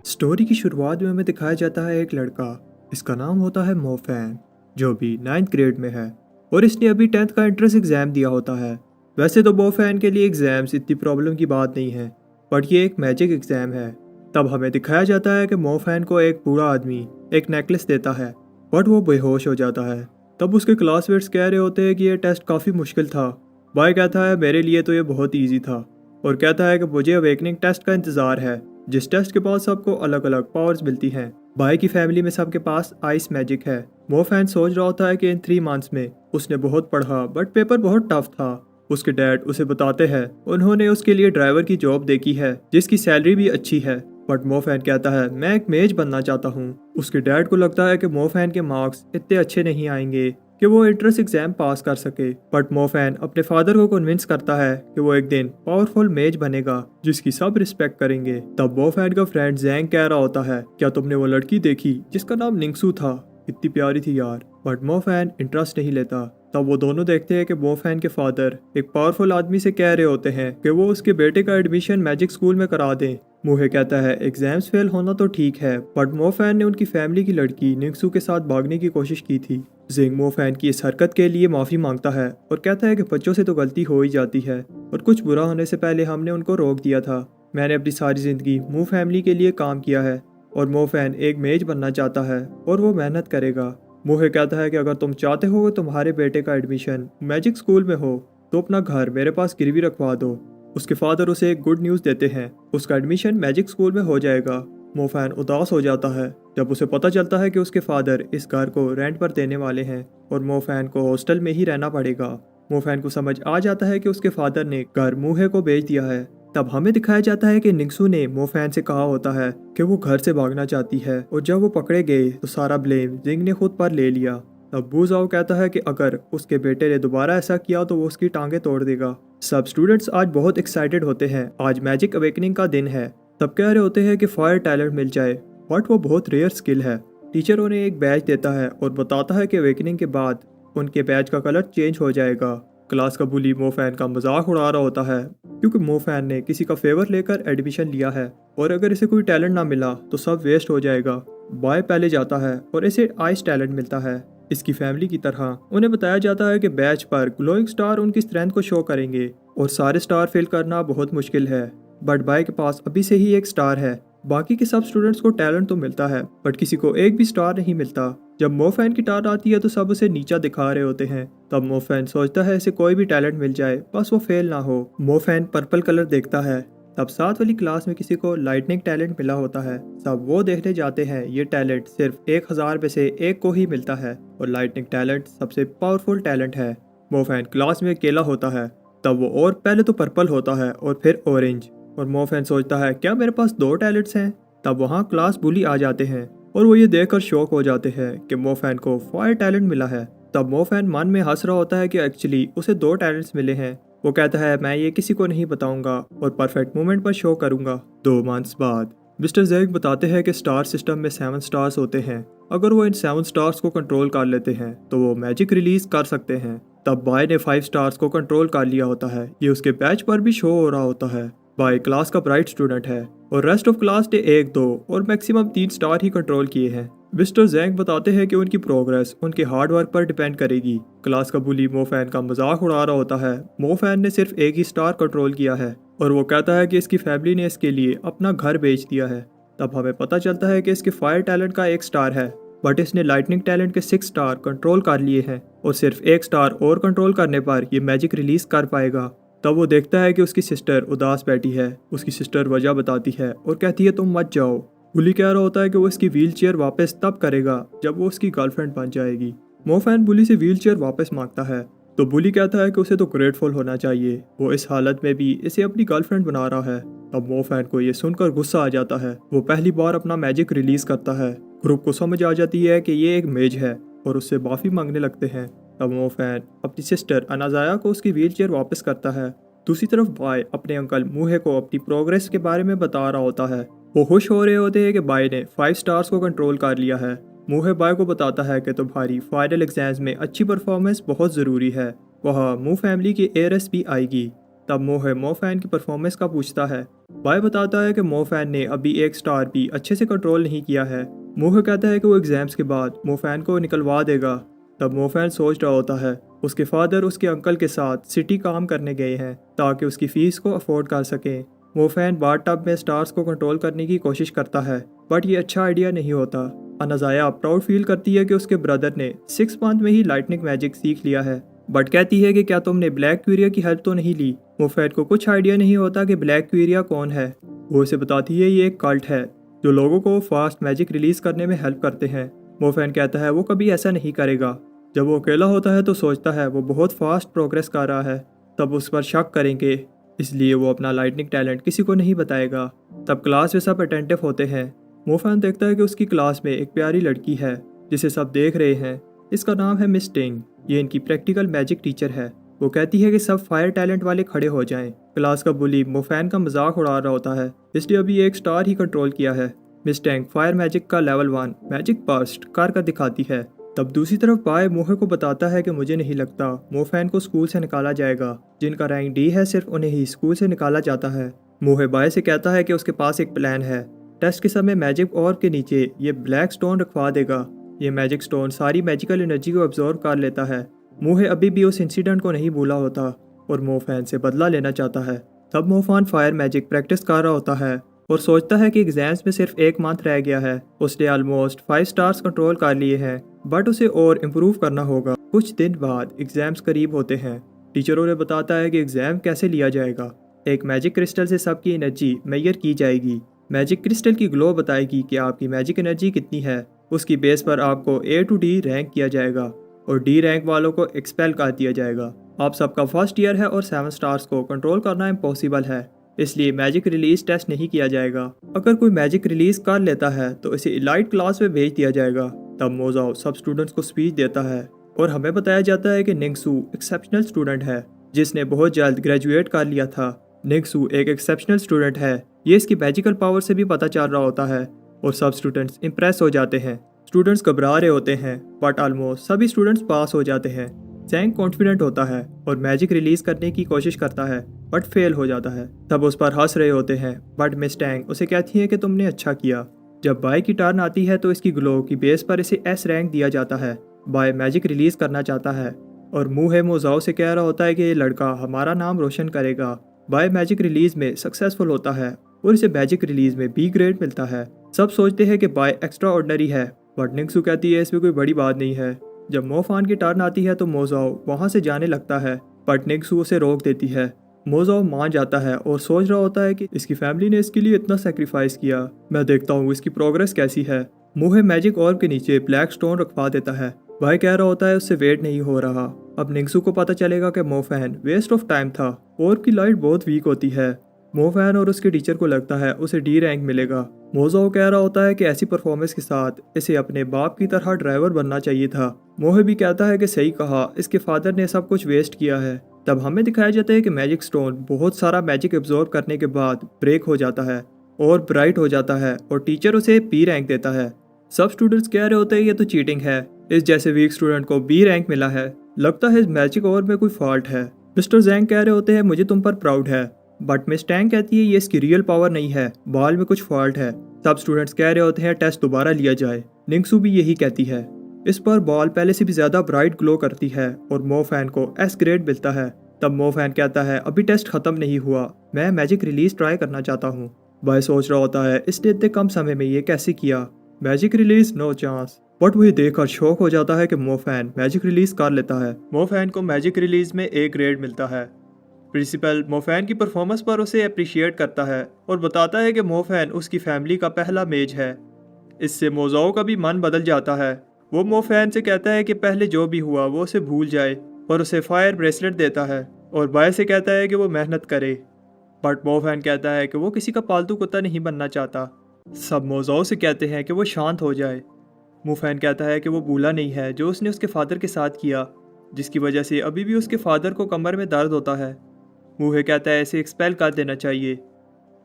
Story की शुरुआत में हमें दिखाया जाता है एक लड़का। इसका नाम होता है मोफैन, जो अभी 9th ग्रेड में है और इसने अभी 10th का एंट्रेंस एग्ज़ाम दिया होता है। वैसे तो मोफैन के लिए एग्ज़ाम्स इतनी प्रॉब्लम की बात नहीं है, बट ये एक मैजिक एग्ज़ाम है। तब हमें दिखाया जाता है कि मोफैन को एक बूढ़ा आदमी एक नेकलेस देता है, बट वो बेहोश हो जाता है। तब उसके क्लासमेट्स कह रहे होते हैं कि ये टेस्ट काफ़ी मुश्किल था। बॉय कहता है मेरे लिए तो ये बहुत ईजी था, और कहता है कि मुझे अवेकनिंग टेस्ट का इंतज़ार है, जिस टेस्ट के बाद सबको अलग अलग पावर्स मिलती हैं। बाय की फैमिली में सबके पास आइस मैजिक है। वो फैन सोच रहा होता है कि इन 3 मंथ्स में उसने बहुत पढ़ा, बट पेपर बहुत टफ था। उसके डैड उसे बताते हैं उन्होंने उसके लिए ड्राइवर की जॉब देखी है, जिसकी सैलरी भी अच्छी है। बट मोफैन कहता है मैं एक मेज बनना चाहता हूँ। उसके डैड को लगता है कि मोफैन के मार्क्स इतने अच्छे नहीं आएंगे कि वो एंट्रेंस एग्जाम पास कर सके। बट मोफैन अपने फादर को कन्विंस करता है कि वो एक दिन पावरफुल मेज बनेगा जिसकी सब रिस्पेक्ट करेंगे। तब मोफैन का फ्रेंड जैंग कह रहा होता है क्या तुमने वो लड़की देखी जिसका नाम निंगसू था, कितनी प्यारी थी यार। बट मोफैन इंटरेस्ट नहीं लेता। तब वो दोनों देखते हैं कि मोफैन के फादर एक पावरफुल आदमी से कह रहे होते हैं कि वो उसके बेटे का एडमिशन मैजिक स्कूल में करा दें। मूहे कहता है एग्जाम्स फेल होना तो ठीक है, बट मोफैन ने उनकी फैमिली की लड़की निंगसू के साथ भागने की कोशिश की थी। जिंग मोफैन की इस हरकत के लिए माफ़ी मांगता है और कहता है कि बच्चों से तो गलती हो ही जाती है और कुछ बुरा होने से पहले हमने उनको रोक दिया था। मैंने अपनी सारी ज़िंदगी मो फैमिली के लिए काम किया है और मोफैन एक मेज बनना चाहता है और वो मेहनत करेगा। मोहे कहता है कि अगर तुम चाहते हो कि तुम्हारे बेटे का एडमिशन मैजिक स्कूल में हो तो अपना घर मेरे पास गिरवी रखवा दो। उसके फादर उसे एक गुड न्यूज़ देते हैं, उसका एडमिशन मैजिक स्कूल में हो जाएगा। मोफैन उदास हो जाता है जब उसे पता चलता है कि उसके फादर इस घर को रेंट पर देने वाले हैं और मोफैन को हॉस्टल में ही रहना पड़ेगा। मोफैन को समझ आ जाता है कि उसके फादर ने घर मूहे को बेच दिया है। तब हमें दिखाया जाता है कि निंगसू ने मोफैन से कहा होता है कि वो घर से भागना चाहती है और जब वो पकड़े गए तो सारा ब्लेम जिंग ने खुद पर ले लिया। तब बूजाओ कहता है कि अगर उसके बेटे ने दोबारा ऐसा किया तो वो उसकी टांगे तोड़ देगा। सब स्टूडेंट्स आज बहुत एक्साइटेड होते हैं, आज मैजिक अवेकनिंग का दिन है। तब कह रहे होते हैं कि फायर टैलेंट मिल जाए, बट वो बहुत रेयर स्किल है। टीचर उन्हें एक बैच देता है और बताता है कि अवेकनिंग के बाद उनके बैच का कलर चेंज हो जाएगा। क्लास का बुली मोफैन का मजाक उड़ा रहा होता है क्योंकि मोफैन ने किसी का फेवर लेकर एडमिशन लिया है और अगर इसे कोई टैलेंट ना मिला तो सब वेस्ट हो जाएगा। बॉय पहले जाता है और इसे आइस टैलेंट मिलता है। इसकी फैमिली की तरह उन्हें बताया जाता है कि बैच पर ग्लोइंग स्टार उनकी स्ट्रेंथ को शो करेंगे और सारे स्टार फिल करना बहुत मुश्किल है। बट बाय के पास अभी से ही एक स्टार है। बाकी के सब स्टूडेंट्स को टैलेंट तो मिलता है बट किसी को एक भी स्टार नहीं मिलता। जब मोफैन की टार आती है तो सब उसे नीचा दिखा रहे होते हैं। तब मोफैन सोचता है इसे कोई भी टैलेंट मिल जाए, बस वो फेल ना हो। मोफैन पर्पल कलर देखता है। तब साथ वाली क्लास में किसी को लाइटनिंग टैलेंट मिला होता है। सब वो देखने जाते हैं। ये टैलेंट सिर्फ 1000 में से एक को ही मिलता है और लाइटनिंग टैलेंट सबसे पावरफुल टैलेंट है। मोफैन क्लास में अकेला होता है। तब वो और पहले तो पर्पल होता है और फिर ऑरेंज, और मोफैन सोचता है क्या मेरे पास 2 टैलेंट्स हैं। तब वहाँ क्लास बुली आ जाते हैं और वो ये देखकर शॉक हो जाते हैं कि मोफैन को फायर टैलेंट मिला है। तब मोफैन मन में हंस रहा होता है कि एक्चुअली उसे 2 टैलेंट्स मिले हैं। वो कहता है मैं ये किसी को नहीं बताऊंगा और परफेक्ट मोमेंट पर शो करूंगा। 2 मंथ्स बाद मिस्टर जैग बताते हैं कि स्टार सिस्टम में 7 स्टार्स होते हैं। अगर वो इन 7 स्टार्स को कंट्रोल कर लेते हैं तो वो मैजिक रिलीज कर सकते हैं। तब बाय ने 5 स्टार्स को कंट्रोल कर लिया होता है। ये उसके बैच पर भी शो हो रहा होता है। बाय क्लास का ब्राइट स्टूडेंट है और रेस्ट ऑफ क्लास ने 1, 2 और मैक्सिमम 3 स्टार ही कंट्रोल किए हैं। मिस्टर जैंग बताते हैं कि उनकी प्रोग्रेस उनके हार्ड वर्क पर डिपेंड करेगी। क्लास का बुली मोफैन का मजाक उड़ा रहा होता है। मोफैन ने सिर्फ 1 ही स्टार कंट्रोल किया है और वो कहता है कि इसकी फैमिली ने इसके लिए अपना घर बेच दिया है। तब हमें पता चलता है कि इसके फायर टैलेंट का 1 स्टार है, बट इसने लाइटनिंग टैलेंट के 6 स्टार कंट्रोल कर लिए हैं और सिर्फ 1 स्टार और कंट्रोल करने पर ये मैजिक रिलीज कर पाएगा। तब वो देखता है कि उसकी सिस्टर उदास बैठी है। उसकी सिस्टर वजह बताती है और कहती है तुम मत जाओ। बुली कह रहा होता है कि वो इसकी व्हील चेयर वापस तब करेगा जब वो उसकी गर्लफ्रेंड बन जाएगी। मोफैन बुली से व्हील चेयर वापस मांगता है तो बुली कहता है कि उसे तो ग्रेटफुल होना चाहिए, वो इस हालत में भी इसे अपनी गर्लफ्रेंड बना रहा है। तब मोफैन को ये सुनकर गुस्सा आ जाता है। वो पहली बार अपना मैजिक रिलीज करता है। ग्रुप को समझ आ जाती है कि ये एक मेज है और उससे माफी मांगने लगते हैं। तब मोफैन अपनी सिस्टर अनाजाया को उसकी व्हीलचेयर वापस करता है। दूसरी तरफ बाय अपने अंकल मूहे को अपनी प्रोग्रेस के बारे में बता रहा होता है। वो खुश हो रहे होते हैं कि बाय ने 5 स्टार्स को कंट्रोल कर लिया है। मूहे बाय को बताता है कि तुम्हारी फाइनल एग्जाम्स में अच्छी परफॉर्मेंस बहुत ज़रूरी है, वह मू फैमिली की एयरएस भी आएगी। तब मोहे मोफैन की परफॉर्मेंस का पूछता है। बाय बताता है कि मोफैन ने अभी एक स्टार भी अच्छे से कंट्रोल नहीं किया है। मोहे कहता है कि वो एग्जाम्स के बाद मोफैन को निकलवा देगा। तब मोफैन सोच रहा होता है उसके फादर उसके अंकल के साथ सिटी काम करने गए हैं ताकि उसकी फीस को अफोर्ड कर सकें। मोफैन बाथ-टब में स्टार्स को कंट्रोल करने की कोशिश करता है, बट ये अच्छा आइडिया नहीं होता। अनाज़ाया प्राउड फील करती है कि उसके ब्रदर ने 6 मंथ में ही लाइटनिंग मैजिक सीख लिया है, बट कहती है कि क्या तुमने ब्लैक क्यूरिया की हेल्प तो नहीं ली। मोफैन को कुछ आइडिया नहीं होता कि ब्लैक क्यूरिया कौन है। वो उसे बताती है ये एक कल्ट है जो लोगों को फास्ट मैजिक रिलीज करने में हेल्प करते हैं। मोफैन कहता है वो कभी ऐसा नहीं करेगा। जब वो अकेला होता है तो सोचता है वो बहुत फास्ट प्रोग्रेस कर रहा है, तब उस पर शक करेंगे, इसलिए वो अपना लाइटनिंग टैलेंट किसी को नहीं बताएगा। तब क्लास में सब अटेंटिव होते हैं। मोफैन देखता है कि उसकी क्लास में एक प्यारी लड़की है जिसे सब देख रहे हैं। इसका नाम है मिस टिंग। ये इनकी प्रैक्टिकल मैजिक टीचर है। वो कहती है कि सब फायर टैलेंट वाले खड़े हो जाएं। क्लास का बुली मोफैन का मजाक उड़ा रहा होता है, इसलिए अभी एक स्टार ही कंट्रोल किया है। मिस टैंग फायर मैजिक का लेवल 1 मैजिक बर्स्ट कर दिखाती है। तब दूसरी तरफ बाय मोहे को बताता है कि मुझे नहीं लगता मोफैन को स्कूल से निकाला जाएगा। जिनका रैंक डी है सिर्फ उन्हें ही स्कूल से निकाला जाता है। मोहे बाय से कहता है कि उसके पास एक प्लान है। टेस्ट के समय मैजिक ऑर्ब के नीचे ये ब्लैक स्टोन रखवा देगा। ये मैजिक स्टोन सारी मैजिकल एनर्जी को अब्जॉर्ब कर लेता है। मोहे अभी भी उस इंसिडेंट को नहीं भूला होता और मोफैन से बदला लेना चाहता है। तब मोफैन फायर मैजिक प्रैक्टिस कर रहा होता है और सोचता है कि एग्जाम्स में सिर्फ 1 मंथ रह गया है। उसने ऑलमोस्ट 5 स्टार्स कंट्रोल कर लिए हैं, बट उसे और इम्प्रूव करना होगा। कुछ दिन बाद एग्जाम्स करीब होते हैं। टीचर उन्हें बताता है कि एग्जाम कैसे लिया जाएगा। एक मैजिक क्रिस्टल से सबकी एनर्जी मेजर की जाएगी। मैजिक क्रिस्टल की ग्लो बताएगी कि आपकी मैजिक एनर्जी कितनी है। उसकी बेस पर आपको A to D रैंक किया जाएगा और D रैंक वालों को एक्सपेल कर दिया जाएगा। आप सबका फर्स्ट ईयर है और 7 स्टार्स को कंट्रोल करना इम्पॉसिबल है, इसलिए मैजिक रिलीज टेस्ट नहीं किया जाएगा। अगर कोई मैजिक रिलीज कर लेता है तो इसे इलाइट क्लास में भेज दिया जाएगा। तब मोजाओ सब स्टूडेंट्स को स्पीच देता है और हमें बताया जाता है कि निंगसू एक्सेप्शनल स्टूडेंट है जिसने बहुत जल्द ग्रेजुएट कर लिया था। निंगसू एक एक्सेप्शनल स्टूडेंट है, ये इसकी मैजिकल पावर से भी पता चल रहा होता है और सब स्टूडेंट्स इम्प्रेस हो जाते हैं। स्टूडेंट्स घबरा रहे होते हैं, बट ऑलमोस्ट सभी स्टूडेंट्स पास हो जाते हैं। जैंग कॉन्फिडेंट होता है और मैजिक रिलीज करने की कोशिश करता है, बट फेल हो जाता है। तब उस पर हंस रहे होते हैं, बट मिस टैंग उसे कहती है कि तुमने अच्छा किया। जब बाय की टर्न आती है तो इसकी ग्लो की बेस पर इसे S रैंक दिया जाता है। बाय मैजिक रिलीज करना चाहता है और मुहे मोजाओ से कह रहा होता है कि ये लड़का हमारा नाम रोशन करेगा। बाय मैजिक रिलीज में सक्सेसफुल होता है और इसे मैजिक रिलीज में B ग्रेड मिलता है। सब सोचते हैं कि बाय एक्स्ट्रा ऑर्डिनरी है, बट निंगसू कहती है इसमें कोई बड़ी बात नहीं है। जब मोफान की टर्न आती है तो मोजाओ वहाँ से जाने लगता है, बट निंगसू उसे रोक देती है। मोजाओ मान जाता है और सोच रहा होता है कि इसकी फैमिली ने इसके लिए इतना सेक्रीफाइस किया, मैं देखता हूँ इसकी प्रोग्रेस कैसी है। मुहे मैजिक ऑर्ब के नीचे ब्लैक स्टोन रखवा देता है। भाई कह रहा होता है उससे वेट नहीं हो रहा। अब निंगसू को पता चलेगा कि मोफैन वेस्ट ऑफ टाइम था। ऑर्ब की लाइट बहुत वीक होती है। मोफैन और उसके टीचर को लगता है उसे D रैंक मिलेगा। मोजाओ कह रहा होता है कि ऐसी परफॉर्मेंस के साथ इसे अपने बाप की तरह ड्राइवर बनना चाहिए था। मोहे भी कहता है कि सही कहा, इसके फादर ने सब कुछ वेस्ट किया है। तब हमें दिखाया जाता है कि मैजिक स्टोन बहुत सारा मैजिक एब्जॉर्ब करने के बाद ब्रेक हो जाता है और ब्राइट हो जाता है और टीचर उसे B रैंक देता है। सब स्टूडेंट्स कह रहे होते हैं ये तो चीटिंग है, इस जैसे वीक स्टूडेंट को B रैंक मिला है, लगता है इस मैजिक ओवर में कोई फॉल्ट है। मिस्टर जैंग कह रहे होते हैं मुझे तुम पर प्राउड है, बट मिस टैंग कहती है ये इसकी रियल पावर नहीं है, बॉल में कुछ फॉल्ट है। सब स्टूडेंट्स कह रहे होते हैं टेस्ट दोबारा लिया जाए। निंगसू भी यही कहती है। इस पर बॉल पहले से भी ज्यादा ब्राइट ग्लो करती है और मोफैन को S ग्रेड मिलता है। तब मोफैन कहता है अभी टेस्ट खत्म नहीं हुआ, मैं मैजिक रिलीज ट्राई करना चाहता हूँ। भाई सोच रहा होता है इसने इतने कम समय में ये कैसे किया, magic release no chance. But वही देखकर शौक हो जाता है कि मोफैन मैजिक रिलीज कर लेता है। मोफैन को मैजिक रिलीज में A ग्रेड मिलता है। प्रिंसिपल मोफैन की परफॉर्मेंस पर उसे अप्रिशिएट करता है और बताता है कि मोफैन उसकी फैमिली का पहला मेज है। इससे मोजाओ का भी मन बदल जाता है। वो मोफैन से कहता है कि पहले जो भी हुआ वो उसे भूल जाए और उसे फायर ब्रेसलेट देता है और बाय से कहता है कि वो मेहनत करे। बट मोफैन कहता है कि वो किसी का पालतू कुत्ता नहीं बनना चाहता। सब मोजाओ से कहते हैं कि वो शांत हो जाए। मोफैन कहता है कि वो भूला नहीं है जो उसने उसके फादर के साथ किया, जिसकी वजह से अभी भी उसके फादर को कमर में दर्द होता है। मुहे कहता है इसे एक्सपेल कर देना चाहिए,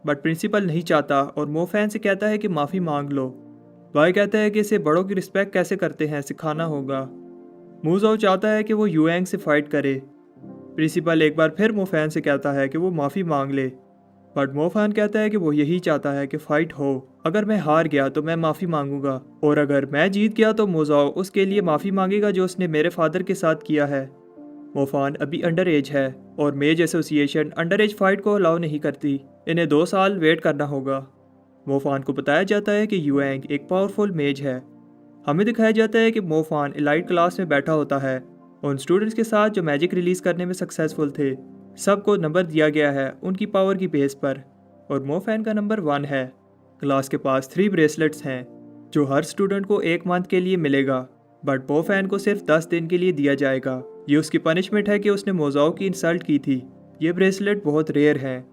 बट प्रिंसिपल नहीं चाहता और मोफैन से कहता है कि माफ़ी मांग लो। बाय कहता है कि इसे बड़ों की रिस्पेक्ट कैसे करते हैं सिखाना होगा। मोजाओ चाहता है कि वो युएंग से फाइट करे। प्रिंसिपल एक बार फिर मोफैन से कहता है कि वो माफ़ी मांग ले, बट मोफैन कहता है कि वो यही चाहता है कि फ़ाइट हो। अगर मैं हार गया तो मैं माफ़ी मांगूंगा, और अगर मैं जीत गया तो मोजाओ उसके लिए माफ़ी मांगेगा जो उसने मेरे फादर के साथ किया है। मोफान अभी अंडर एज है और मेज एसोसिएशन अंडर एज फाइट को अलाउ नहीं करती। इन्हें 2 साल वेट करना होगा। मोफान को बताया जाता है कि युएंग एक पावरफुल मेज है। हमें दिखाया जाता है कि मोफान इलाइट क्लास में बैठा होता है उन स्टूडेंट्स के साथ जो मैजिक रिलीज करने में सक्सेसफुल थे। सबको नंबर दिया गया है उनकी पावर की बेस पर, और मोफैन का नंबर 1 है। क्लास के पास 3 ब्रेसलेट्स हैं जो हर स्टूडेंट को 1 मंथ के लिए मिलेगा, बट मोफैन को सिर्फ 10 दिन के लिए दिया जाएगा। ये उसकी पनिशमेंट है कि उसने मोजाओ की इंसल्ट की थी। ये ब्रेसलेट बहुत रेयर हैं।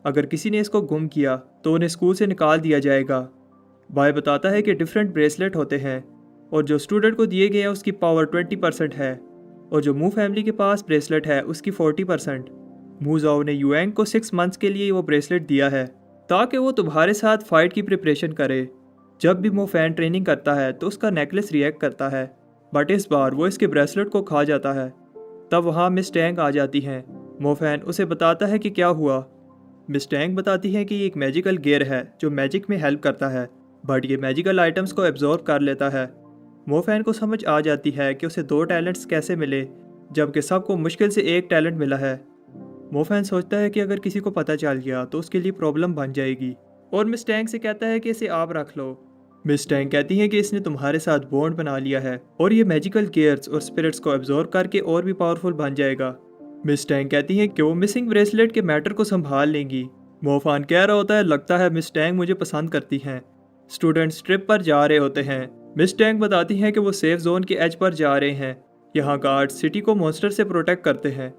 अगर किसी ने इसको गुम किया तो उन्हें स्कूल से निकाल दिया जाएगा। बाय बताता है कि डिफरेंट ब्रेसलेट होते हैं और जो स्टूडेंट को दिए गए हैं उसकी पावर 20% है, और जो मू फैमिली के पास ब्रेसलेट है उसकी 40%। मू जाओ ने युएंग को 6 मंथ्स के लिए वो ब्रेसलेट दिया है ताकि वो तुम्हारे साथ फाइट की प्रिपरेशन करे। जब भी मोफैन ट्रेनिंग करता है तो उसका नेकलेस रिएक्ट करता है, बट इस बार वो इसके ब्रेसलेट को खा जाता है। तब वहाँ मिस टैंग आ जाती हैं। मोफैन उसे बताता है कि क्या हुआ। मिस टैंग बताती है कि ये एक मैजिकल गियर है जो मैजिक में हेल्प करता है, बट ये मैजिकल आइटम्स को एब्जॉर्ब कर लेता है। मोफैन को समझ आ जाती है कि उसे 2 टैलेंट्स कैसे मिले जबकि सबको मुश्किल से 1 टैलेंट मिला है। मोफैन सोचता है कि अगर किसी को पता चल गया तो उसके लिए प्रॉब्लम बन जाएगी, और मिस टैंग से कहता है कि इसे आप रख लो। मिस टैंग कहती है कि इसने तुम्हारे साथ बॉन्ड बना लिया है और ये मैजिकल गियर्स और स्पिरिट्स को एब्जॉर्ब करके और भी पावरफुल बन जाएगा। मिस टैंग कहती है कि वो मिसिंग ब्रेसलेट के मैटर को संभाल लेंगी। मोफान कह रहा होता है, लगता है मिस टैंग मुझे पसंद करती हैं। स्टूडेंट्स ट्रिप पर जा रहे होते हैं। मिस टैंग बताती हैं कि वो सेफ जोन के एज पर जा रहे हैं। यहाँ गार्ड्स सिटी को मॉन्स्टर से प्रोटेक्ट करते हैं।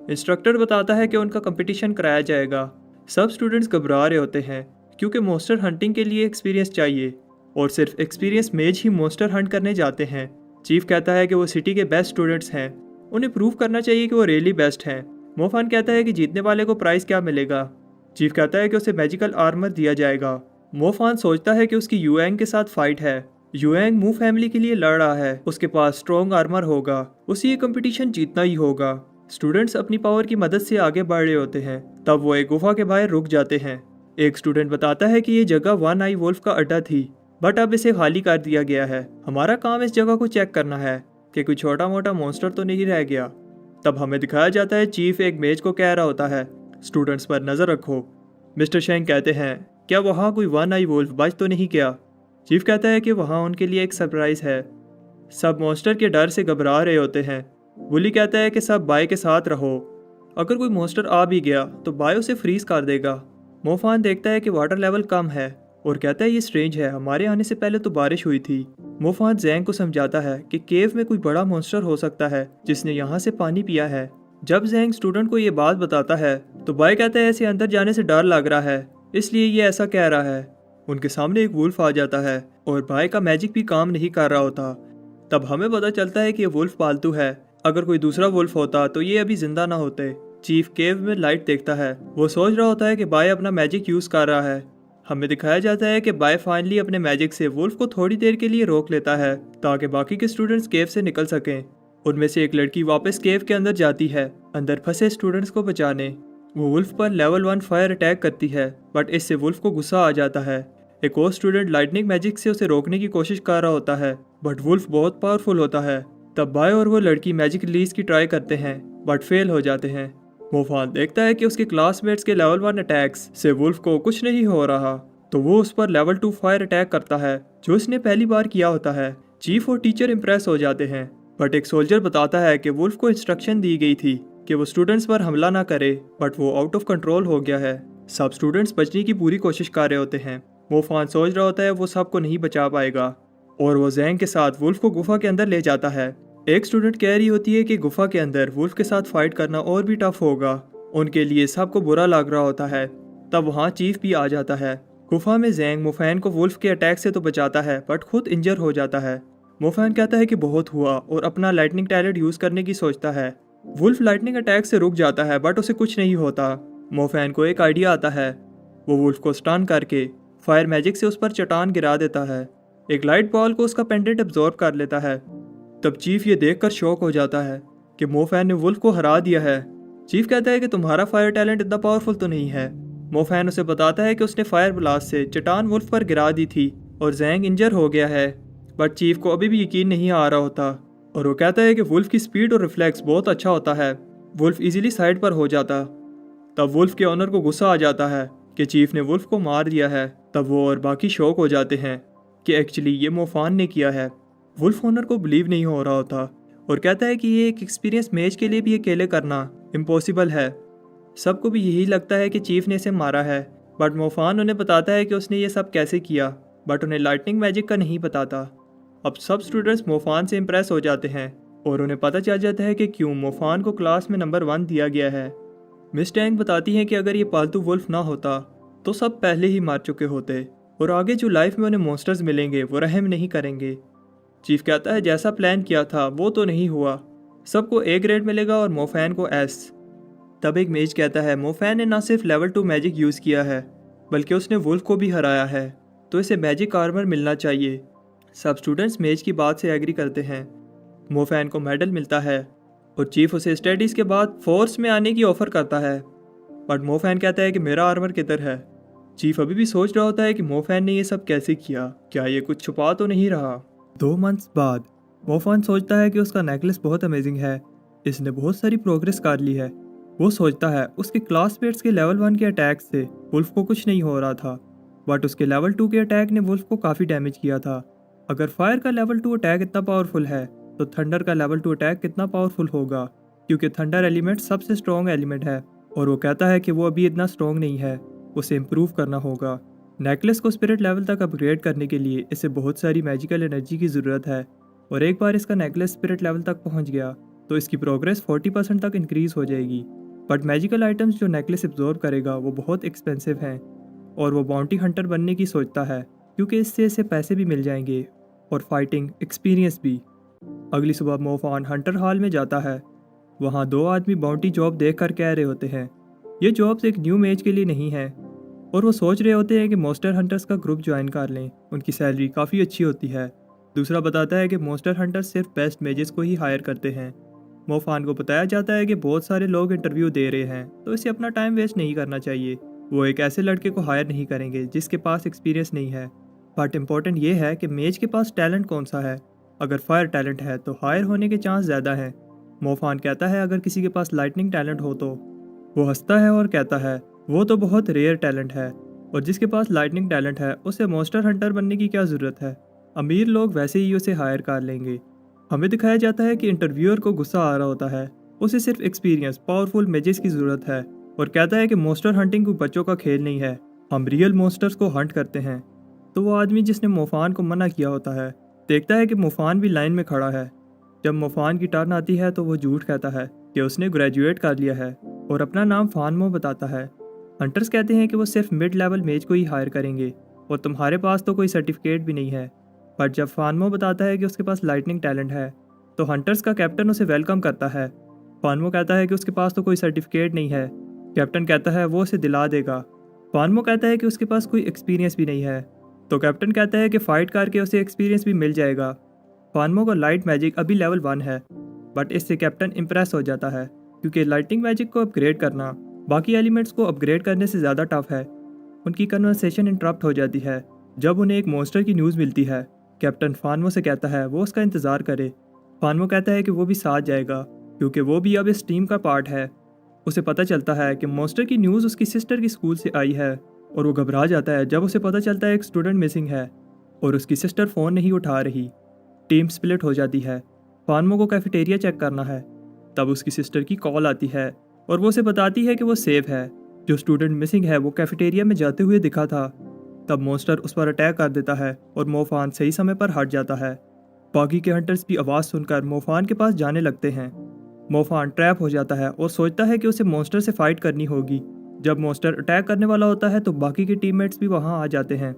इंस्ट्रक्टर बताता है कि उनका कंपटीशन कराया जाएगा। सब स्टूडेंट्स घबरा रहे होते हैं क्योंकि मॉन्स्टर हंटिंग के लिए एक्सपीरियंस चाहिए, और सिर्फ एक्सपीरियंस मेज ही मॉन्स्टर हंट करने जाते हैं। चीफ कहता है कि वो सिटी के बेस्ट स्टूडेंट्स हैं, उन्हें प्रूव करना चाहिए कि वो रियली बेस्ट हैं। मोफान कहता है कि जीतने वाले को प्राइस क्या मिलेगा। चीफ कहता है कि उसे मैजिकल आर्मर दिया जाएगा। मोफान सोचता है कि उसकी युएंग के साथ फाइट है। युएंग मू फैमिली के लिए लड़ रहा है, उसके पास स्ट्रॉन्ग आर्मर होगा, उसे ये कंपटीशन जीतना ही होगा। स्टूडेंट्स अपनी पावर की मदद से आगे बढ़ रहे होते हैं। तब वो एक गुफा के बाहर रुक जाते हैं। एक स्टूडेंट बताता है कि ये जगह 1 आई वुल्फ का अड्डा थी, बट अब इसे खाली कर दिया गया है। हमारा काम इस जगह को चेक करना है कि कोई छोटा मोटा मॉन्स्टर तो नहीं रह गया। तब हमें दिखाया जाता है चीफ एक मेज को कह रहा होता है, स्टूडेंट्स पर नजर रखो। मिस्टर शेंग कहते हैं, क्या वहाँ कोई 1 आई वुल्फ बच तो नहीं गया। चीफ कहता है कि वहाँ उनके लिए एक सरप्राइज है। सब मॉन्स्टर के डर से घबरा रहे होते हैं। वुली कहता है कि सब बाय के साथ रहो, अगर कोई मॉन्स्टर आ भी गया तो बाय उसे फ्रीज कर देगा। मोफान देखता है कि वाटर लेवल कम है और कहता है ये स्ट्रेंज है, हमारे आने से पहले तो बारिश हुई थी। मोफान जैंग को समझाता है कि केव में कोई बड़ा मॉन्स्टर हो सकता है जिसने यहाँ से पानी पिया है। जब जैंग स्टूडेंट को ये बात बताता है तो बाय कहता है ऐसे अंदर जाने से डर लग रहा है, इसलिए ये ऐसा कह रहा है। उनके सामने एक वुल्फ आ जाता है और बाय का मैजिक भी काम नहीं कर रहा होता। तब हमें पता चलता है कि ये वुल्फ पालतू है। अगर कोई दूसरा वुल्फ होता तो ये अभी जिंदा ना होते। चीफ केव में लाइट देखता है। वो सोच रहा होता है कि बाय अपना मैजिक यूज कर रहा है। हमें दिखाया जाता है कि बाय फाइनली अपने मैजिक से वुल्फ को थोड़ी देर के लिए रोक लेता है ताकि बाकी के स्टूडेंट्स केव से निकल सकें। उनमें से एक लड़की वापस केव के अंदर जाती है अंदर फंसे स्टूडेंट्स को बचाने। वो वुल्फ पर लेवल 1 फायर अटैक करती है, बट इससे वुल्फ को गुस्सा आ जाता है। एक और स्टूडेंट लाइटनिंग मैजिक से उसे रोकने की कोशिश कर रहा होता है, बट वुल्फ बहुत पावरफुल होता है। तब बाय और वो लड़की मैजिक रिलीज की ट्राई करते हैं, बट फेल हो जाते हैं। मोफान देखता है कि उसके क्लासमेट्स के लेवल 1 अटैक्स से वुल्फ को कुछ नहीं हो रहा, तो वो उस पर लेवल 2 फायर अटैक करता है जो उसने पहली बार किया होता है। चीफ और टीचर इंप्रेस हो जाते हैं, बट एक सोल्जर बताता है कि वुल्फ को इंस्ट्रक्शन दी गई थी कि वो स्टूडेंट्स पर हमला ना करे, बट वो आउट ऑफ कंट्रोल हो गया है। सब स्टूडेंट्स बचने की पूरी कोशिश कर रहे होते हैं। मोफान सोच रहा होता है वो सबको नहीं बचा पाएगा, और वो जैंग के साथ वुल्फ को गुफा के अंदर ले जाता है। एक स्टूडेंट कह रही होती है कि गुफा के अंदर वुल्फ के साथ फाइट करना और भी टफ होगा। उनके लिए सबको बुरा लग रहा होता है। तब वहाँ चीफ भी आ जाता है। गुफा में जैंग मोफैन को वुल्फ के अटैक से तो बचाता है, बट खुद इंजर हो जाता है। मोफैन कहता है कि बहुत हुआ और अपना लाइटनिंग टैलेंट यूज करने की सोचता है। वुल्फ लाइटनिंग अटैक से रुक जाता है, बट उसे कुछ नहीं होता। मोफैन को एक आइडिया आता है। वो वुल्फ को स्टन करके फायर मैजिक से उस पर चट्टान गिरा देता है। एक लाइट बॉल को उसका पेंडेंट एब्जॉर्ब कर लेता है। तब चीफ ये देखकर शॉक हो जाता है कि मोफैन ने वुल्फ को हरा दिया है। चीफ कहता है कि तुम्हारा फायर टैलेंट इतना पावरफुल तो नहीं है। मोफैन उसे बताता है कि उसने फायर ब्लास्ट से चट्टान वुल्फ पर गिरा दी थी और जैंग इंजर हो गया है, बट चीफ को अभी भी यकीन नहीं आ रहा होता और वो कहता है कि वुल्फ की स्पीड और रिफ्लेक्स बहुत अच्छा होता है, वुल्फ इजीली साइड पर हो जाता। तब वुल्फ के ऑनर को गुस्सा आ जाता है कि चीफ ने वुल्फ को मार दिया है। तब वो और बाकी शौक हो जाते हैं कि एक्चुअली ये मोफान ने किया है। वुल्फ ऑनर को बिलीव नहीं हो रहा होता और कहता है कि ये एक एक्सपीरियंस मैच के लिए भी अकेले करना इम्पॉसिबल है। सबको भी यही लगता है कि चीफ ने इसे मारा है, बट मोफान उन्हें बताता है कि उसने ये सब कैसे किया, बट उन्हें लाइटनिंग मैजिक का नहीं बताता। अब सब स्टूडेंट्स मोफान से इम्प्रेस हो जाते हैं और उन्हें पता चल जाता है कि क्यों मोफान को क्लास में नंबर 1 दिया गया है। मिस टैंग बताती हैं कि अगर ये पालतू वुल्फ ना होता तो सब पहले ही मार चुके होते और आगे जो लाइफ में उन्हें मॉन्स्टर्स मिलेंगे वो रहम नहीं करेंगे। चीफ कहता है जैसा प्लान किया था वो तो नहीं हुआ, सबको ए ग्रेड मिलेगा और मोफैन को एस। तब एक मेज कहता है मोफैन ने ना सिर्फ लेवल 2 मैजिक यूज़ किया है बल्कि उसने वुल्फ को भी हराया है, तो इसे मैजिक आर्मर मिलना चाहिए। सब स्टूडेंट्स मेज की बात से एग्री करते हैं। मोफैन को मेडल मिलता है और चीफ उसे स्टडीज़ के बाद फोर्स में आने की ऑफ़र करता है, बट मोफैन कहता है कि मेरा आर्मर किधर है। चीफ अभी भी सोच रहा होता है कि मोफैन ने ये सब कैसे किया, क्या ये कुछ छुपा तो नहीं रहा। 2 मंथ्स बाद मोफैन सोचता है कि उसका नेकलेस बहुत अमेजिंग है, इसने बहुत सारी प्रोग्रेस कर ली है। वो सोचता है उसके क्लासमेट्स के लेवल 1 के अटैक से वुल्फ को कुछ नहीं हो रहा था, बट उसके लेवल 2 के अटैक ने वुल्फ को काफ़ी डैमेज किया था। अगर फायर का लेवल 2 अटैक इतना पावरफुल है तो थंडर का लेवल 2 अटैक कितना पावरफुल होगा, क्योंकि थंडर एलिमेंट सबसे स्ट्रॉन्ग एलिमेंट है। और वो कहता है कि वो अभी इतना स्ट्रॉन्ग नहीं है, उसे इम्प्रूव करना होगा। नेकलेस को स्पिरिट लेवल तक अपग्रेड करने के लिए इसे बहुत सारी मैजिकल एनर्जी की ज़रूरत है, और एक बार इसका नेकलेस स्पिरिट लेवल तक पहुंच गया तो इसकी प्रोग्रेस 40% तक इंक्रीज़ हो जाएगी। बट मैजिकल आइटम्स जो नेकलेस एब्जॉर्ब करेगा वो बहुत एक्सपेंसिव हैं और वो बाउंटी हंटर बनने की सोचता है, क्योंकि इससे इसे पैसे भी मिल जाएंगे और फाइटिंग एक्सपीरियंस भी। अगली सुबह मोफान हंटर हॉल में जाता है। वहाँ 2 आदमी बाउंटी जॉब देख कर कह रहे होते हैं ये जॉब्स एक न्यू मेज के लिए नहीं है, और वो सोच रहे होते हैं कि मॉन्स्टर हंटर्स का ग्रुप ज्वाइन कर लें, उनकी सैलरी काफ़ी अच्छी होती है। दूसरा बताता है कि मॉन्स्टर हंटर्स सिर्फ बेस्ट मेजेस को ही हायर करते हैं। मोफान को बताया जाता है कि बहुत सारे लोग इंटरव्यू दे रहे हैं, तो इसे अपना टाइम वेस्ट नहीं करना चाहिए। वो एक ऐसे लड़के को हायर नहीं करेंगे जिसके पास एक्सपीरियंस नहीं है। बट इम्पॉर्टेंट ये है कि मेज के पास टैलेंट कौन सा है। अगर फायर टैलेंट है तो हायर होने के चांस ज़्यादा हैं। मोफान कहता है अगर किसी के पास लाइटनिंग टैलेंट हो तो। वो हंसता है और कहता है वो तो बहुत रेयर टैलेंट है, और जिसके पास लाइटनिंग टैलेंट है उसे मॉन्स्टर हंटर बनने की क्या ज़रूरत है, अमीर लोग वैसे ही उसे हायर कर लेंगे। हमें दिखाया जाता है कि इंटरव्यूअर को गुस्सा आ रहा होता है, उसे सिर्फ एक्सपीरियंस पावरफुल मेजेस की ज़रूरत है, और कहता है कि मॉन्स्टर हंटिंग कोई बच्चों का खेल नहीं है, हम रियल मॉन्स्टर्स को हंट करते हैं। तो वो आदमी जिसने मोफान को मना किया होता है देखता है कि मोफान भी लाइन में खड़ा है। जब मोफान की टर्न आती है तो वो झूठ कहता है कि उसने ग्रेजुएट कर लिया है और अपना नाम फानमो बताता है। हंटर्स कहते हैं कि वो सिर्फ मिड लेवल मेज को ही हायर करेंगे और तुम्हारे पास तो कोई सर्टिफिकेट भी नहीं है। बट जब फानमो बताता है कि उसके पास लाइटनिंग टैलेंट है तो हंटर्स का कैप्टन उसे वेलकम करता है। फानमो कहता है कि उसके पास तो कोई सर्टिफिकेट नहीं है। कैप्टन कहता है वो उसे दिला देगा। फानमो कहता है कि उसके पास कोई एक्सपीरियंस भी नहीं है, तो कैप्टन कहता है कि फ़ाइट करके उसे एक्सपीरियंस भी मिल जाएगा। फानमो का लाइट मैजिक अभी लेवल 1 है, बट इससे कैप्टन इम्प्रेस हो जाता है, क्योंकि लाइटनिंग मैजिक को अपग्रेड करना बाकी एलिमेंट्स को अपग्रेड करने से ज़्यादा टफ है। उनकी कन्वर्सेशन इंटरप्ट हो जाती है जब उन्हें एक मॉन्स्टर की न्यूज़ मिलती है। कैप्टन फानमो से कहता है वो उसका इंतज़ार करे। फानमो कहता है कि वो भी साथ जाएगा क्योंकि वो भी अब इस टीम का पार्ट है। उसे पता चलता है कि मॉन्स्टर की न्यूज़ उसकी सिस्टर की स्कूल से आई है, और वो घबरा जाता है जब उसे पता चलता है एक स्टूडेंट मिसिंग है और उसकी सिस्टर फ़ोन नहीं उठा रही। टीम स्प्लिट हो जाती है। फानमो को कैफेटेरिया चेक करना है, तब उसकी सिस्टर की कॉल आती है और वो उसे बताती है कि वो सेफ है। जो स्टूडेंट मिसिंग है वो कैफेटेरिया में जाते हुए दिखा था। तब मॉन्स्टर उस पर अटैक कर देता है और मोफान सही समय पर हट जाता है। बाकी के हंटर्स भी आवाज़ सुनकर मोफान के पास जाने लगते हैं। मोफान ट्रैप हो जाता है और सोचता है कि उसे मॉन्स्टर से फाइट करनी होगी। जब मॉन्स्टर अटैक करने वाला होता है तो बाकी के टीममेट्स भी वहां आ जाते हैं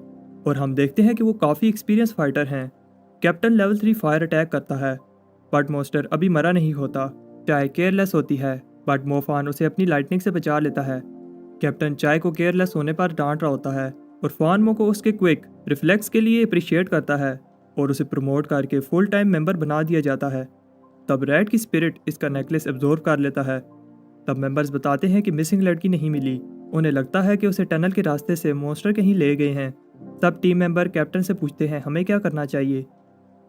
और हम देखते हैं कि वो काफ़ी एक्सपीरियंस फाइटर हैं। कैप्टन लेवल 3 फायर अटैक करता है, बट मॉन्स्टर अभी मरा नहीं होता। चाय केयरलेस होती है, बट मोफान उसे अपनी लाइटनिंग से बचा लेता है। कैप्टन चाय को केयरलेस होने पर डांट रहा होता है और फानमो को उसके क्विक रिफ्लेक्स के लिए अप्रिशिएट करता है और उसे प्रमोट करके फुल टाइम मेंबर बना दिया जाता है। तब रैड की स्पिरिट इसका नेकलेस एब्जॉर्ब कर लेता है। तब मेंबर्स बताते हैं कि मिसिंग लड़की नहीं मिली। उन्हें लगता है कि उसे टनल के रास्ते से मॉन्स्टर कहीं ले गए हैं। तब टीम मेंबर कैप्टन से पूछते हैं हमें क्या करना चाहिए।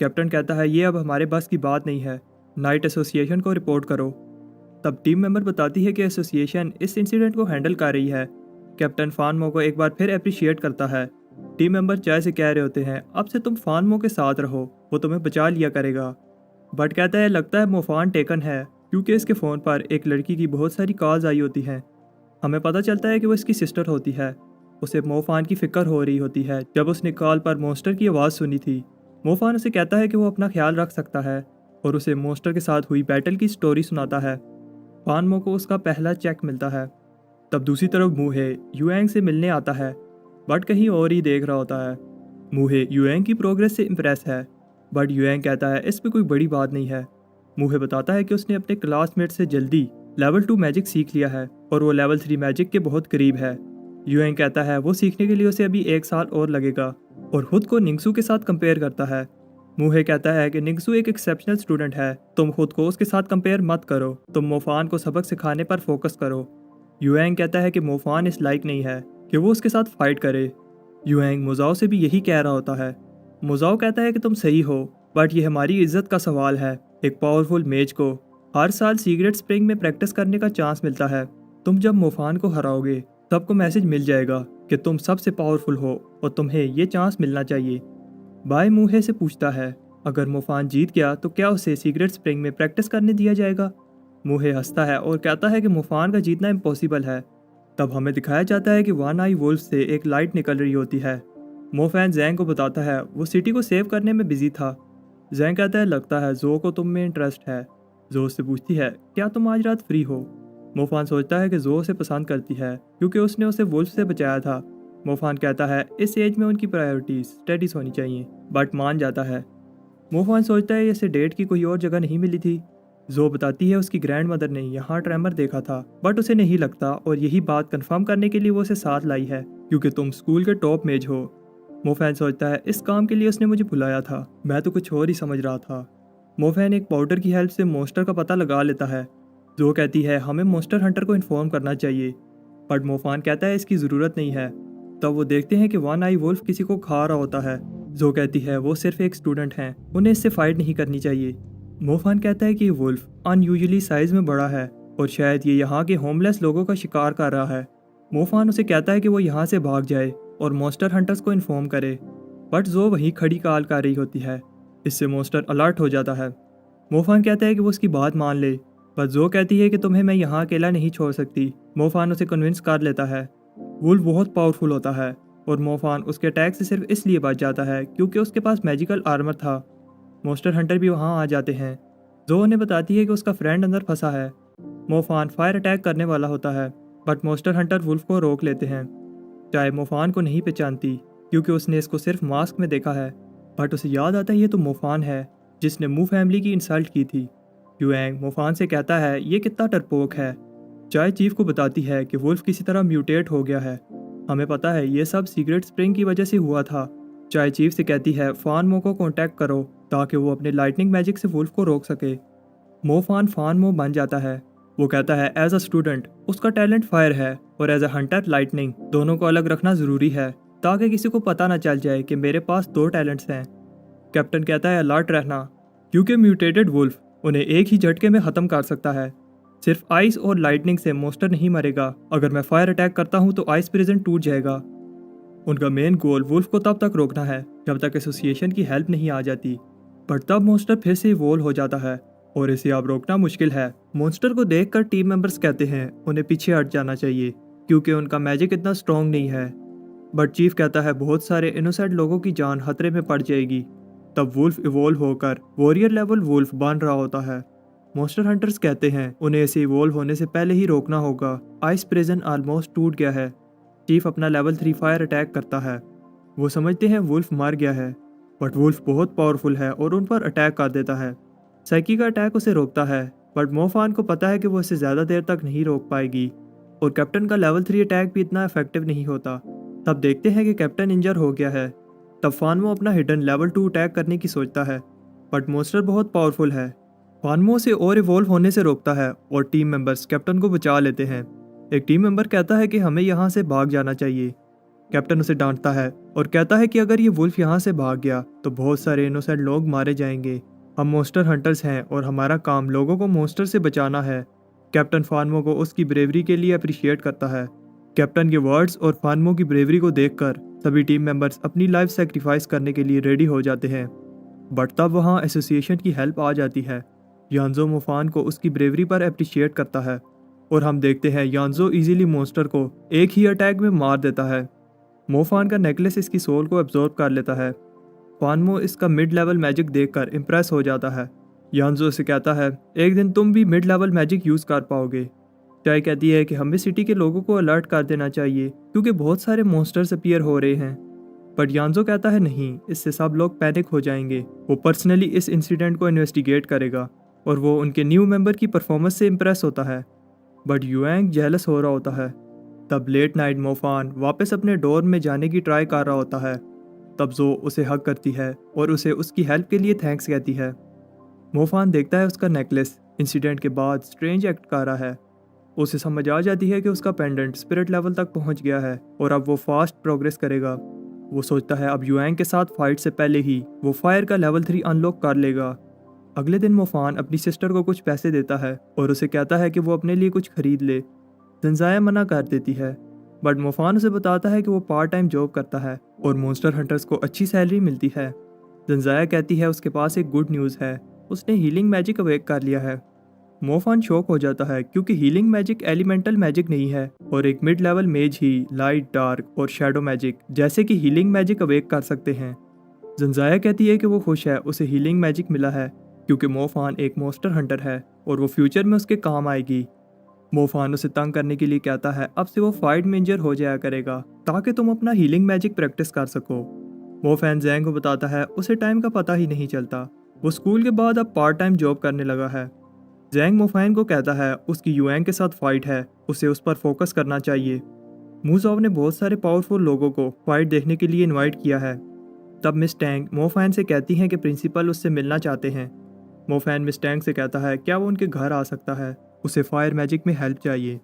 कैप्टन कहता है ये अब हमारे बस की बात नहीं है, नाइट एसोसिएशन को रिपोर्ट करो। तब टीम मेंबर बताती है कि एसोसिएशन इस इंसिडेंट को हैंडल कर रही है। कैप्टन फानमो को एक बार फिर अप्रिशिएट करता है। टीम मेंबर चाय से कह रहे होते हैं अब से तुम फानमो के साथ रहो, वो तुम्हें बचा लिया करेगा। बट कहता है लगता है मोफान टेकन है, क्योंकि इसके फ़ोन पर एक लड़की की बहुत सारी कॉल्स आई होती हैं। हमें पता चलता है कि वो इसकी सिस्टर होती है। उसे मोफान की फिक्र हो रही होती है जब उसने कॉल पर मॉन्स्टर की आवाज़ सुनी थी। मोफान उसे कहता है कि वो अपना ख्याल रख सकता है और उसे मॉन्स्टर के साथ हुई बैटल की स्टोरी सुनाता है। फानमो को उसका पहला चेक मिलता है। तब दूसरी तरफ मूहे युएंग से मिलने आता है, बट कहीं और ही देख रहा होता है। मूहे युएंग की प्रोग्रेस से इम्प्रेस है, बट युएंग कहता है इसमें कोई बड़ी बात नहीं है। मूहे बताता है कि उसने अपने क्लासमेट से जल्दी लेवल 2 मैजिक सीख लिया है और वो लेवल 3 मैजिक के बहुत करीब है। युएंग कहता है वो सीखने के लिए उसे अभी 1 साल और लगेगा और खुद को निंगसू के साथ कंपेयर करता है। मूहे कहता है कि निंगसू एक एक्सेप्शनल स्टूडेंट है, तुम खुद को उसके साथ कंपेयर मत करो, तुम मोफान को सबक सिखाने पर फोकस करो। युएंग कहता है कि मोफान इस लायक नहीं है कि वो उसके साथ फाइट करे। युएंग मुजाओ से भी यही कह रहा होता है। मुजाओ कहता है कि तुम सही हो, बट ये हमारी इज्जत का सवाल है। एक पावरफुल मेज को हर साल सीक्रेट स्प्रिंग में प्रैक्टिस करने का चांस मिलता है। तुम जब मोफान को हराओगे सबको मैसेज मिल जाएगा कि तुम सबसे पावरफुल हो और तुम्हें ये चांस मिलना चाहिए। बाय मूहे से पूछता है अगर मोफान जीत गया तो क्या उसे सीक्रेट स्प्रिंग में प्रैक्टिस करने दिया जाएगा। मूहे हंसता है और कहता है कि मोफान का जीतना इम्पॉसिबल है। तब हमें दिखाया जाता है कि वन आई वुल्फ से एक लाइट निकल रही होती है। मोफैन जैंग को बताता है वो सिटी को सेव करने में बिजी था। जैंग कहता है लगता है जो को तुम में इंटरेस्ट है। जो से पूछती है क्या तुम आज रात फ्री हो। मोफान सोचता है कि जो उसे पसंद करती है क्योंकि उसने उसे वुल्फ से बचाया था। मोफान कहता है इस एज में उनकी प्रायोरिटीज स्टडीज होनी चाहिए, बट मान जाता है। मोफान सोचता है इसे डेट की कोई और जगह नहीं मिली थी। जो बताती है उसकी ग्रैंड मदर ने यहाँ ट्रैमर देखा था, बट उसे नहीं लगता और यही बात कंफर्म करने के लिए वो उसे साथ लाई है क्योंकि तुम स्कूल के टॉप मेज हो। मोफैन सोचता है इस काम के लिए उसने मुझे बुलाया था, मैं तो कुछ और ही समझ रहा था। मोफैन एक पाउडर की हेल्प से मॉन्स्टर का पता लगा लेता है। जो कहती है हमें मॉन्स्टर हंटर को इन्फॉर्म करना चाहिए, बट मोफान कहता है इसकी ज़रूरत नहीं है। तब वो देखते हैं कि वन आई वुल्फ किसी को खा रहा होता है। जो कहती है वो सिर्फ एक स्टूडेंट हैं, उन्हें इससे फाइट नहीं करनी चाहिए। मोफान कहता है कि ये वुल्फ अनयूजुअली साइज में बड़ा है और शायद ये यहाँ के होमलेस लोगों का शिकार कर रहा है। मोफान उसे कहता है कि वो यहाँ से भाग जाए और मॉन्स्टर हंटर्स को इन्फॉर्म करे, बट जो वहीं खड़ी कॉल कर रही होती है। इससे मॉन्स्टर अलर्ट हो जाता है। मोफान कहता है कि वो उसकी बात मान ले, पर जो कहती है कि तुम्हें मैं यहाँ अकेला नहीं छोड़ सकती। मोफान उसे कन्विंस कर लेता है। वुल्फ बहुत पावरफुल होता है और मोफान उसके अटैक से सिर्फ इसलिए बच जाता है क्योंकि उसके पास मैजिकल आर्मर था। मॉन्स्टर हंटर भी वहाँ आ जाते हैं। जो उन्हें बताती है कि उसका फ्रेंड अंदर फंसा है। मोफान फायर अटैक करने वाला होता है, बट मॉन्स्टर हंटर वुल्फ को रोक लेते हैं। चाहे मोफान को नहीं पहचानती क्योंकि उसने इसको सिर्फ मास्क में देखा है, बट उसे याद आता है ये तो मोफान है जिसने मू फैमिली की इंसल्ट की थी। युएंग मोफान से कहता है ये कितना डरपोक है। चाय चीफ को बताती है कि वुल्फ किसी तरह म्यूटेट हो गया है। हमें पता है ये सब सीक्रेट स्प्रिंग की वजह से हुआ था। चाय चीफ से कहती है फानमो को कांटेक्ट करो ताकि वो अपने लाइटनिंग मैजिक से वुल्फ को रोक सके। मोफान फानमो बन जाता है। वो कहता है एज अ स्टूडेंट उसका टैलेंट फायर है और एज अ हंटर लाइटनिंग, दोनों को अलग रखना ज़रूरी है ताकि किसी को पता ना चल जाए कि मेरे पास 2 टैलेंट्स हैं। कैप्टन कहता है अलर्ट रहना क्योंकि म्यूटेटेड वुल्फ उन्हें एक ही झटके में ख़त्म कर सकता है। सिर्फ आइस और लाइटनिंग से मॉन्स्टर नहीं मरेगा, अगर मैं फायर अटैक करता हूँ तो आइस प्रिजन टूट जाएगा। उनका मेन गोल वुल्फ को तब तक रोकना है जब तक एसोसिएशन की हेल्प नहीं आ जाती, पर तब मॉन्स्टर फिर से इवॉल्व हो जाता है और इसे अब रोकना मुश्किल है। मॉन्स्टर को देखकर टीम मेंबर्स कहते हैं उन्हें पीछे हट जाना चाहिए क्योंकि उनका मैजिक इतना स्ट्रॉन्ग नहीं है, बट चीफ कहता है बहुत सारे इनोसेंट लोगों की जान खतरे में पड़ जाएगी। तब वुल्फ इवॉल्व होकर वॉरियर लेवल वुल्फ बन रहा होता है। मॉन्स्टर हंटर्स कहते हैं उन्हें इसे इवॉल्व होने से पहले ही रोकना होगा, आइस प्रिजन ऑलमोस्ट टूट गया है। चीफ अपना लेवल 3 फायर अटैक करता है। वो समझते हैं वुल्फ मर गया है, बट वुल्फ बहुत पावरफुल है और उन पर अटैक कर देता है। साइकी का अटैक उसे रोकता है, बट मोफान को पता है कि वो इसे ज़्यादा देर तक नहीं रोक पाएगी और कैप्टन का लेवल 3 अटैक भी इतना इफेक्टिव नहीं होता। तब देखते हैं कि कैप्टन इंजर हो गया है। तब फानमो अपना हिडन लेवल 2 अटैक करने की सोचता है, बट मॉन्स्टर बहुत पावरफुल है। फानमो उसे और इवॉल्व होने से रोकता है और टीम मेंबर्स कैप्टन को बचा लेते हैं। एक टीम मेंबर कहता है कि हमें यहाँ से भाग जाना चाहिए। कैप्टन उसे डांटता है और कहता है कि अगर ये वुल्फ यहाँ से भाग गया तो बहुत सारे इनोसेंट लोग मारे जाएंगे। हम मॉन्स्टर हंटर्स हैं और हमारा काम लोगों को मॉन्स्टर से बचाना है। कैप्टन फानमो को उसकी ब्रेवरी के लिए अप्रिशिएट करता है। कैप्टन के वर्ड्स और फानमो की ब्रेवरी को देखकर सभी टीम मेंबर्स अपनी लाइफ सेक्रीफाइस करने के लिए रेडी हो जाते हैं। बट तब वहाँ एसोसिएशन की हेल्प आ जाती है। यान्जो मोफान को उसकी ब्रेवरी पर अप्रिशिएट करता है और हम देखते हैं यान्जो इजीली मॉन्स्टर को एक ही अटैक में मार देता है। मोफान का नेकलेस इसकी सोल को एब्जॉर्ब कर लेता है। फानमो इसका मिड लेवल मैजिक देखकर इम्प्रेस हो जाता है। यान्जो से कहता है एक दिन तुम भी मिड लेवल मैजिक यूज़ कर पाओगे। चाय कहती है कि हमें सिटी के लोगों को अलर्ट कर देना चाहिए क्योंकि बहुत सारे मॉन्स्टर्स अपीयर हो रहे हैं। बट यान्जो कहता है नहीं, इससे सब लोग पैनिक हो जाएंगे। वो पर्सनली इस इंसिडेंट को इन्वेस्टिगेट करेगा और वो उनके न्यू मेंबर की परफॉर्मेंस से इम्प्रेस होता है। बट युएंग जेलस हो रहा होता है। तब लेट नाइट मोफान वापस अपने डोर में जाने की ट्राई कर रहा होता है। तब जो उसे हक करती है और उसे उसकी हेल्प के लिए थैंक्स कहती है। मोफान देखता है उसका नेकलेस इंसिडेंट के बाद स्ट्रेंज एक्ट कर रहा है। उसे समझ आ जाती है कि उसका पेंडेंट स्पिरिट लेवल तक पहुंच गया है और अब वो फास्ट प्रोग्रेस करेगा। वो सोचता है अब युएंग के साथ फाइट से पहले ही वो फायर का लेवल 3 अनलॉक कर लेगा। अगले दिन मोफान अपनी सिस्टर को कुछ पैसे देता है और उसे कहता है कि वो अपने लिए कुछ खरीद ले। जंजाया मना कर देती है बट मोफान उसे बताता है कि वो पार्ट टाइम जॉब करता है और मॉन्स्टर हंटर्स को अच्छी सैलरी मिलती है। जंजाया कहती है उसके पास एक गुड न्यूज़ है, उसने हीलिंग मैजिक अवेक कर लिया है। मोफान शॉक हो जाता है क्योंकि हीलिंग मैजिक एलिमेंटल मैजिक नहीं है और एक मिड लेवल मेज ही लाइट, डार्क और शैडो मैजिक जैसे कि हीलिंग मैजिक अवेक कर सकते हैं। जंजाया कहती है कि वो खुश है उसे हीलिंग मैजिक मिला है क्योंकि मोफान एक मॉन्स्टर हंटर है और वो फ्यूचर में उसके काम आएगी। मोफान उसे तंग करने के लिए कहता है अब से वो फाइट में इंजर हो जाया करेगा ताकि तुम अपना हीलिंग मैजिक प्रैक्टिस कर सको। मोफान जैंग को बताता है उसे टाइम का पता ही नहीं चलता, वो स्कूल के बाद अब पार्ट टाइम जॉब करने लगा है। जैंग मोफान को कहता है उसकी युएंग के साथ फाइट है, उसे उस पर फोकस करना चाहिए। मूजॉव ने बहुत सारे पावरफुल लोगों को फाइट देखने के लिए इनवाइट किया है। तब मिस टैंग मोफान से कहती हैं कि प्रिंसिपल उससे मिलना चाहते हैं। मोफान मिस टैंग से कहता है क्या वो उनके घर आ सकता है, उसे फायर मैजिक में हेल्प चाहिए।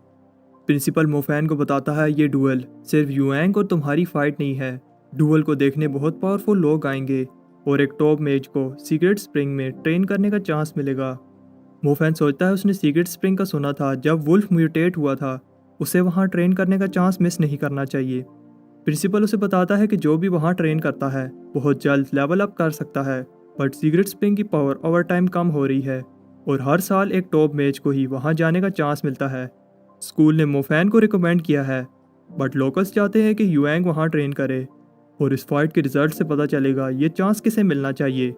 प्रिंसिपल मोफान को बताता है ये डुअल सिर्फ युएंग और तुम्हारी फाइट नहीं है, डुअल को देखने बहुत पावरफुल लोग आएंगे और एक टॉप मेज को सीक्रेट स्प्रिंग में ट्रेन करने का चांस मिलेगा। मोफान सोचता है उसने सीक्रेट स्प्रिंग का सुना था जब वुल्फ म्यूटेट हुआ था, उसे वहाँ ट्रेन करने का चांस मिस नहीं करना चाहिए। प्रिंसिपल उसे बताता है कि जो भी वहाँ ट्रेन करता है बहुत जल्द लेवल अप कर सकता है बट सीक्रेट स्प्रिंग की पावर ओवर टाइम कम हो रही है और हर साल एक टॉप मेज को ही वहाँ जाने का चांस मिलता है। स्कूल ने मोफान को रिकमेंड किया है बट लोकल्स चाहते हैं कि युएंग वहाँ ट्रेन करे और इस फाइट के रिजल्ट से पता चलेगा ये चांस किसे मिलना चाहिए।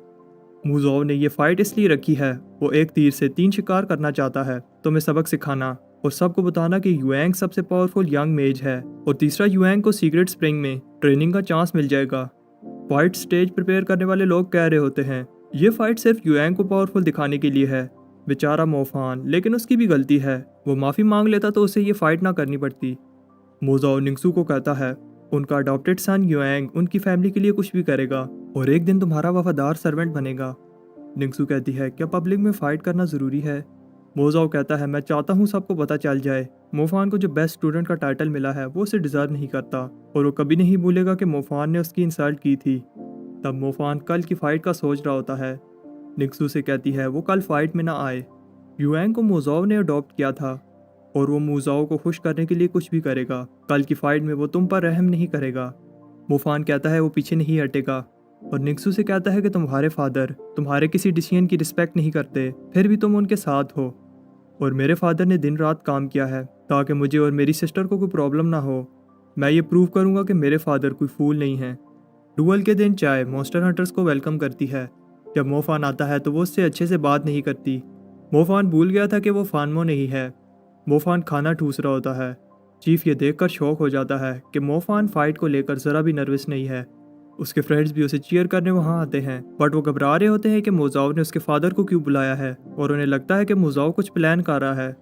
मूजोव ने ये फाइट इसलिए रखी है, वो एक तीर से 3 शिकार करना चाहता है, तुम्हें सबक सिखाना और सबको बताना कि युएंग सबसे पावरफुल यंग मेज है और तीसरा युएंग को सीक्रेट स्प्रिंग में ट्रेनिंग का चांस मिल जाएगा। फाइट स्टेज प्रिपेयर करने वाले लोग कह रहे होते हैं ये फाइट सिर्फ युएंग को पावरफुल दिखाने के लिए है। बेचारा मोफान, लेकिन उसकी भी गलती है, वो माफ़ी मांग लेता तो उसे ये फाइट ना करनी पड़ती। मोजाओ निंगसू को कहता है उनका अडॉप्टेड सन युएंग उनकी फैमिली के लिए कुछ भी करेगा और एक दिन तुम्हारा वफादार सर्वेंट बनेगा। निंगसू कहती है क्या पब्लिक में फाइट करना ज़रूरी है। मोजाओ कहता है मैं चाहता हूँ सबको पता चल जाए मोफान को जो बेस्ट स्टूडेंट का टाइटल मिला है वो उसे डिज़र्व नहीं करता और वो कभी नहीं भूलेगा कि मोफान ने उसकी इंसल्ट की थी। तब मोफान कल की फ़ाइट का सोच रहा होता है। निंगसू से कहती है वो कल फाइट में ना आए। युएंग को मोजाओ ने अडॉप्ट किया था और वो मोजाओ को खुश करने के लिए कुछ भी करेगा। कल की फाइट में वो तुम पर रहम नहीं करेगा। मोफान कहता है वो पीछे नहीं हटेगा और निंगसू से कहता है कि तुम्हारे फादर तुम्हारे किसी डिसीजन की रिस्पेक्ट नहीं करते, फिर भी तुम उनके साथ हो और मेरे फादर ने दिन रात काम किया है ताकि मुझे और मेरी सिस्टर को कोई प्रॉब्लम ना हो। मैं ये प्रूव करूँगा कि मेरे फादर कोई फूल नहीं है। डुअल के दिन चाय मॉन्स्टर हंटर्स को वेलकम करती है। जब मोफान आता है तो वो उससे अच्छे से बात नहीं करती। मोफान भूल गया था कि वो फानमो नहीं है। मोफान खाना ठूस रहा होता है। चीफ ये देखकर शॉक हो जाता है कि मोफान फाइट को लेकर ज़रा भी नर्वस नहीं है। उसके फ्रेंड्स भी उसे चीयर करने वहाँ आते हैं बट वो घबरा रहे होते हैं कि मोजाओ ने उसके फादर को क्यों बुलाया है और उन्हें लगता है कि मोजाओ कुछ प्लान कर रहा है।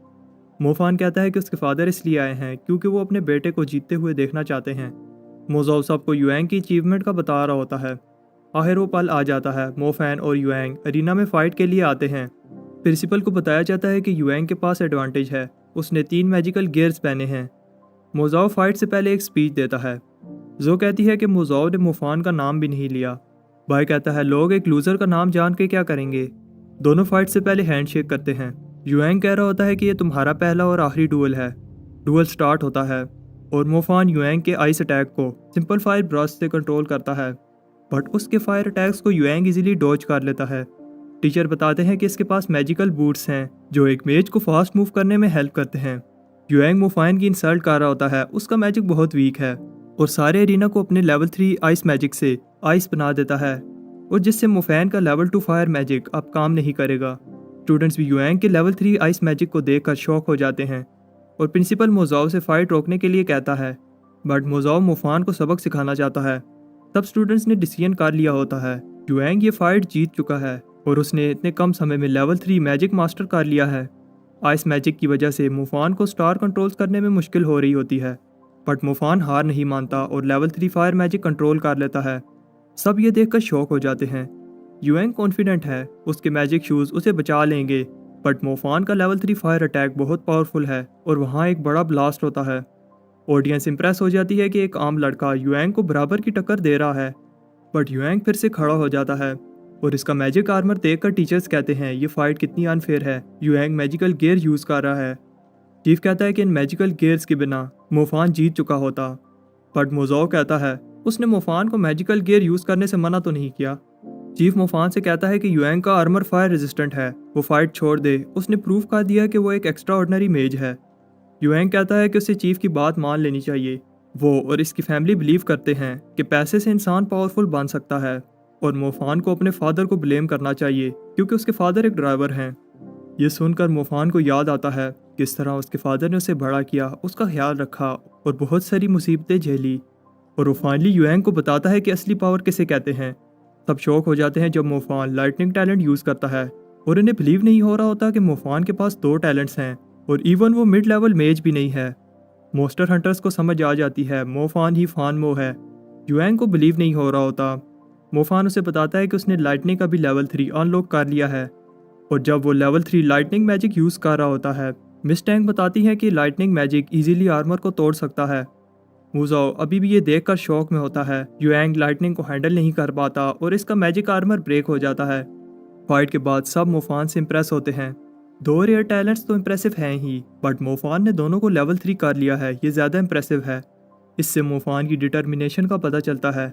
मोफान कहता है कि उसके फादर इसलिए आए हैं क्योंकि वो अपने बेटे को जीतते हुए देखना चाहते हैं। मोजाओ सबको युएंग की अचीवमेंट का बता रहा होता है। आखिर वो पल आ जाता है, मोफान और युएंग अरीना में फ़ाइट के लिए आते हैं। प्रिंसिपल को बताया जाता है कि युएंग के पास एडवांटेज है, उसने 3 मैजिकल गियर्स पहने हैं। मोजाओ फाइट से पहले एक स्पीच देता है। जो कहती है कि मोजाओ ने मुफान का नाम भी नहीं लिया। भाई कहता है लोग एक लूज़र का नाम जान के क्या करेंगे। दोनों फाइट से पहले हैंडशेक करते हैं। युएंग कह रहा होता है कि ये तुम्हारा पहला और आखिरी डुअल है। डुअल स्टार्ट होता है और मोफान युएंग के आइस अटैक को सिंपल फायर ब्रस्ट से कंट्रोल करता है, बट उसके फायर अटैक्स को युएंग इजीली डॉज कर लेता है। टीचर बताते हैं कि इसके पास मैजिकल बूट्स हैं जो एक मेज को फास्ट मूव करने में हेल्प करते हैं। युएंग मोफान की इंसल्ट कर रहा होता है, उसका मैजिक बहुत वीक है और सारे एरिना को अपने लेवल 3 आइस मैजिक से आइस बना देता है, और जिससे मोफान का लेवल 2 फायर मैजिक अब काम नहीं करेगा। स्टूडेंट्स भी युएंग के लेवल 3 आइस मैजिक को देखकर शॉक हो जाते हैं और प्रिंसिपल मोजाओ से फाइट रोकने के लिए कहता है, बट मोजाओ मोफान को सबक सिखाना चाहता है। तब स्टूडेंट्स ने डिसीजन कर लिया होता है युएंग ये फाइट जीत चुका है और उसने इतने कम समय में लेवल 3 मैजिक मास्टर कर लिया है। आइस मैजिक की वजह से मोफान को स्टार कंट्रोल्स करने में मुश्किल हो रही होती है, बट मोफान हार नहीं मानता और लेवल 3 फायर मैजिक कंट्रोल कर लेता है। सब ये देखकर शॉक हो जाते हैं। युएंग कॉन्फिडेंट है उसके मैजिक शूज़ उसे बचा लेंगे, बट मोफान का लेवल 3 फायर अटैक बहुत पावरफुल है और वहाँ एक बड़ा ब्लास्ट होता है। ऑडियंस इंप्रेस हो जाती है कि एक आम लड़का युएंग को बराबर की टक्कर दे रहा है, बट युएंग फिर से खड़ा हो जाता है और इसका मैजिक आर्मर देखकर टीचर्स कहते हैं ये फाइट कितनी अनफेयर है, युएंग मैजिकल गियर यूज़ कर रहा है। चीफ कहता है कि इन मैजिकल गियर्स के बिना मोफान जीत चुका होता, बट मोजाओ कहता है उसने मोफान को मैजिकल गियर यूज़ करने से मना तो नहीं किया। चीफ मोफान से कहता है कि युएंग का आर्मर फायर रेजिस्टेंट है, वो फाइट छोड़ दे, उसने प्रूव कर दिया कि वो एक एक्स्ट्रा ऑर्डिनरी मेज है। युएंग कहता है कि उसे चीफ की बात मान लेनी चाहिए। वो और इसकी फैमिली बिलीव करते हैं कि पैसे से इंसान पावरफुल बन सकता है और मोफान को अपने फादर को ब्लेम करना चाहिए क्योंकि उसके फादर एक ड्राइवर हैं। ये सुनकर मोफान को याद आता है किस तरह उसके फादर ने उसे बड़ा किया, उसका ख्याल रखा और बहुत सारी मुसीबतें झेली, और वो फाइनली युएंग को बताता है कि असली पावर किसे कहते हैं। सब शौक हो जाते हैं जब मोफान लाइटनिंग टैलेंट यूज़ करता है और इन्हें बिलीव नहीं हो रहा होता कि मोफान के पास 2 टैलेंट्स हैं और इवन वो मिड लेवल मेज भी नहीं है। मोस्टर हंटर्स को समझ आ जाती है मोफान ही फान मो है। युएंग को बिलीव नहीं हो रहा होता। मोफान उसे बताता है कि उसने लाइटनिंग का भी लेवल 3 अनलॉक कर लिया है, और जब वो लेवल 3 लाइटनिंग मैजिक यूज़ कर रहा होता है, मिस टैंग बताती है कि लाइटनिंग मैजिक इजीली आर्मर को तोड़ सकता है। मोजाओ अभी भी ये देखकर शौक में होता है युएंग लाइटनिंग को हैंडल नहीं कर पाता और इसका मैजिक आर्मर ब्रेक हो जाता है। फाइट के बाद सब मोफान से इंप्रेस होते हैं। 2 रेयर टैलेंट्स तो इंप्रेसिव हैं ही, बट मोफान ने दोनों को लेवल 3 कर लिया है, ये ज़्यादा इंप्रेसिव है। इससे मोफान की डिटर्मिनेशन का पता चलता है